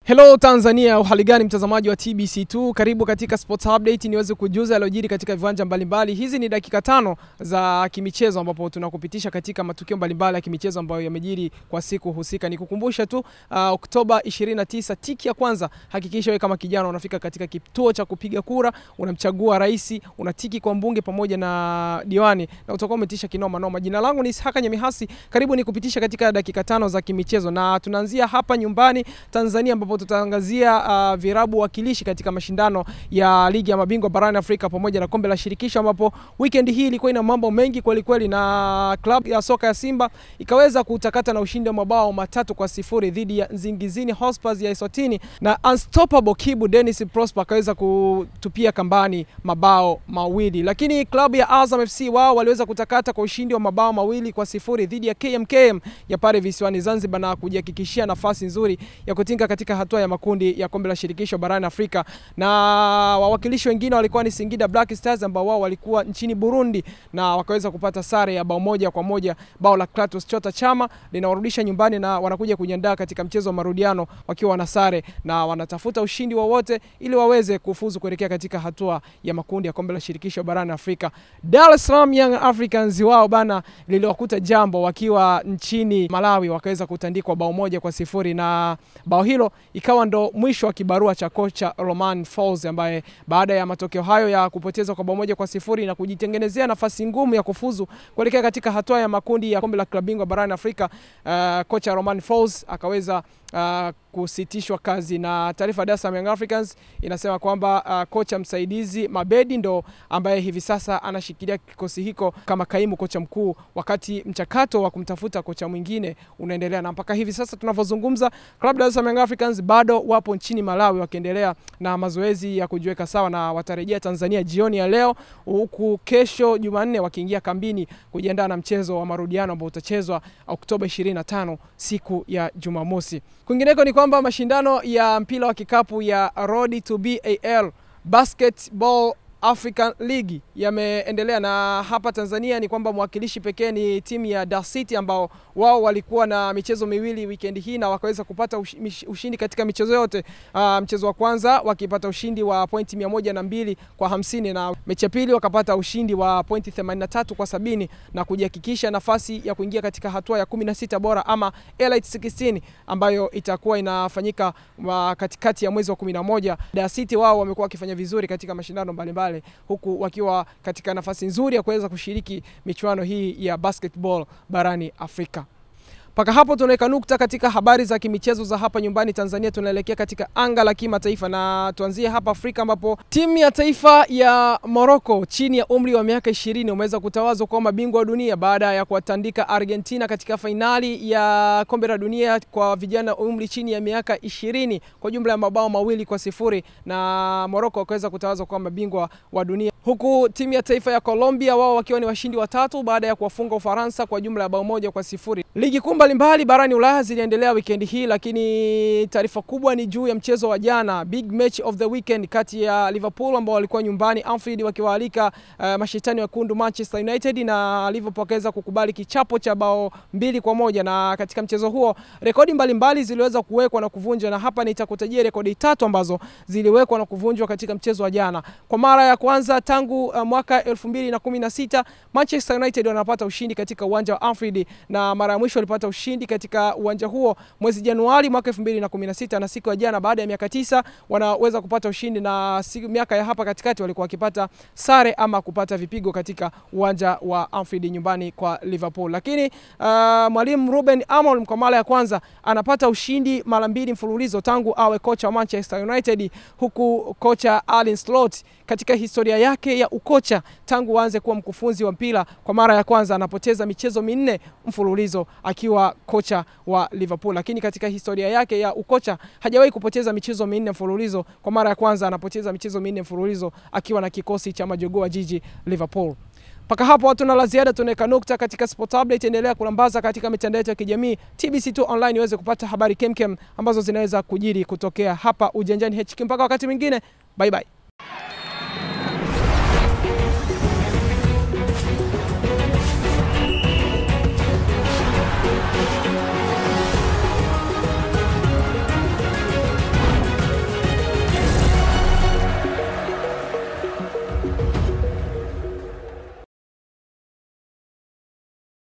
Hello Tanzania, uhali gani mtazamaji wa TBC2? Karibu katika Sports Update niweze kujuza yaliyojiri katika viwanja mbalimbali. Hizi ni dakika 5 za kimichezo ambapo tunakupitisha katika matukio mbalimbali ya kimichezo ambayo yamejiri kwa siku husika. Nikukumbusha tu Oktoba 29 tiki ya kwanza, hakikisha wewe kama kijana unafika katika kituo cha kupiga kura, unamchagua rais, unatiki kwa mbunge pamoja na diwani na utakuwa umetisha kinoma noma. Jina langu ni Ishaka Nyamihasi. Karibu nikupitisha katika dakika 5 za kimichezo na tunaanzia hapa nyumbani Tanzania ambapo tutaangazia virabu wakilishi katika mashindano ya ligi ya mabingwa barani Afrika pamoja na kombe la shirikisho ambapo weekend hii ilikuwa ina mambo mengi kweli kweli, na klabu ya soka ya Simba ikaweza kutakata na ushindi wa mabao 3-0 dhidi ya Nsingizini Hotspurs ya Eswatini, na Unstoppable Kibu Dennis Prosper akaweza kutupia kambani mabao mawili. Lakini klabu ya Azam FC wao waliweza kutakata kwa ushindi wa mabao 2-0 dhidi ya KMKM ya pale visiwani Zanzibar na kujihakikishia nafasi nzuri ya kutinga katika hatua ya makundi ya kombe la shirikisho barani Afrika. Na wawakilishi wengine walikuwa ni Singida Black Stars ambao wao walikuwa nchini Burundi na wakaweza kupata sare ya bao 1-1. Bao la Kratos Chota Chama linawarudisha nyumbani na wanakuja kujiandaa katika mchezo wa marudiano wakiwa wana sare na wanatafuta ushindi wowote ili waweze kufuzu kuelekea katika hatua ya makundi ya kombe la shirikisho barani Afrika. Dar es Salaam Young Africans wao bana liliwakuta jambo wakiwa nchini Malawi, wakaweza kutandikwa bao 1-0 na bao hilo ikawa ndo mwisho wa kibarua cha kocha Romain Folz ambaye baada ya matokeo hayo ya kupoteza kwa bao 1-0 na kujitengenezea nafasi ngumu ya kufuzu kuelekea katika hatua ya makundi ya kombe la klabu bingwa barani Afrika, kocha Romain Folz akaweza kusitishwa kazi. Na taarifa Dar es Salaam Young Africans inasema kwamba kocha msaidizi Mabedi ndo ambaye hivi sasa anashikilia kikosi hiko kama kaimu kocha mkuu, wakati mchakato wa kumtafuta kocha mwingine unaendelea. Na mpaka hivi sasa tunavyozungumza klabu Dar es Salaam Young Africans bado wapo nchini Malawi wakiendelea na mazoezi ya kujiweka sawa, na watarejea Tanzania jioni ya leo, huku kesho Jumanne wakiingia kambini kujiandaa na mchezo wa marudiano ambao utachezwa Oktoba 25 siku ya Jumamosi. Kwingineko ni kwamba mashindano ya mpira wa kikapu ya Road to BAL Basketball African League yameendelea, na hapa Tanzania ni kwamba mwakilishi pekee ni timu ya Dar City ambao wao walikuwa na michezo miwili weekend hii na wakaweza kupata ushindi katika michezo yote. Mchezo wa kwanza wakipata ushindi wa pointi 102-50 na mechi ya pili wakapata ushindi wa pointi 83-70 na kujihakikisha nafasi ya kuingia katika hatua ya 16 bora ama Elite 16 ambayo itakuwa inafanyika katikati ya mwezi wa 11. Dar City wao wamekuwa wakifanya vizuri katika mashindano mbalimbali huku wakiwa katika nafasi nzuri ya kuweza kushiriki michuano hii ya basketball barani Afrika. Paka hapo tunaweka nukta katika habari za kimichezo za hapa nyumbani Tanzania. Tunaelekea katika anga la kimataifa na tuanzie hapa Afrika ambapo timu ya taifa ya Morocco chini ya umri wa miaka 20 umeweza kutawazwa kwa mabingwa wa dunia baada ya kuwatandika Argentina katika fainali ya kombe la dunia kwa vijana umri chini ya miaka 20 kwa jumla ya mabao 2-0, na Morocco wakaweza kutawazwa kwa mabingwa wa dunia, huku timu ya taifa ya Colombia wao wakiwa ni washindi watatu baada ya kuwafunga Ufaransa kwa jumla ya bao 1-0. Ligi kuu mbalimbali barani Ulaya ziliendelea weekend hii, lakini taarifa kubwa ni juu ya mchezo wa jana, big match of the weekend kati ya Liverpool ambao walikuwa nyumbani Anfield wakiwaalika mashetani wekundu Manchester United, na Liverpool wakaweza kukubali kichapo cha bao 2-1. Na katika mchezo huo rekodi mbalimbali ziliweza kuwekwa na kuvunjwa, na hapa nitakutajia rekodi 3 ambazo ziliwekwa na kuvunjwa katika mchezo wa jana. Kwa mara ya kwanza tangu mwaka 2016 Manchester United wanapata ushindi katika uwanja wa Anfield, na mara ya mwisho walipata ushindi katika uwanja huo mwezi Januari mwaka 2016, na siku ya jana baada ya miaka 9 wanaweza kupata ushindi, na miaka ya hapa katikati walikuwa wakipata sare ama kupata vipigo katika uwanja wa Anfield nyumbani kwa Liverpool. Lakini mwalimu Ruben Amorim kwa mara ya kwanza anapata ushindi mara 2 mfululizo tangu awe kocha wa Manchester United, huku kocha Arne Slot katika historia yake ya ukocha tangu aanze kuwa mkufunzi wa mpira kwa mara ya kwanza anapoteza michezo 4 mfululizo akiwa kocha wa Liverpool. Lakini katika historia yake ya ukocha hajawahi kupoteza michezo 4 mfululizo, kwa mara ya kwanza anapoteza michezo 4 mfululizo akiwa na kikosi cha majogoo wa jiji Liverpool. Paka hapo hatuna la ziada, tunaweka nukta katika Sport Update. Endelea kulambaza katika mitandao ya kijamii TBC2 online iweze kupata habari kemkem ambazo zinaweza kujiri kutokea hapa Ujanjani HQ. Mpaka wakati mwingine, bye bye.